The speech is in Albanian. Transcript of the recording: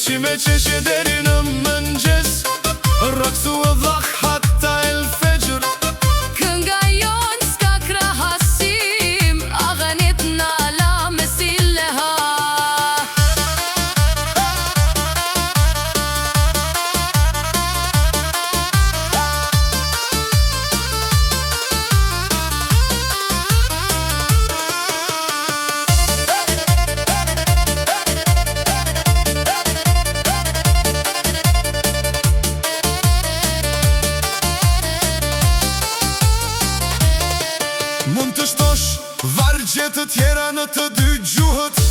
që me qeshje deri në mëngjes, raksu e dhak hatta el fejr. Kënga jon s'ka krahasim, aghanit nala me silleha. Mund të shtosh vargje të tjera në të dy gjuhët,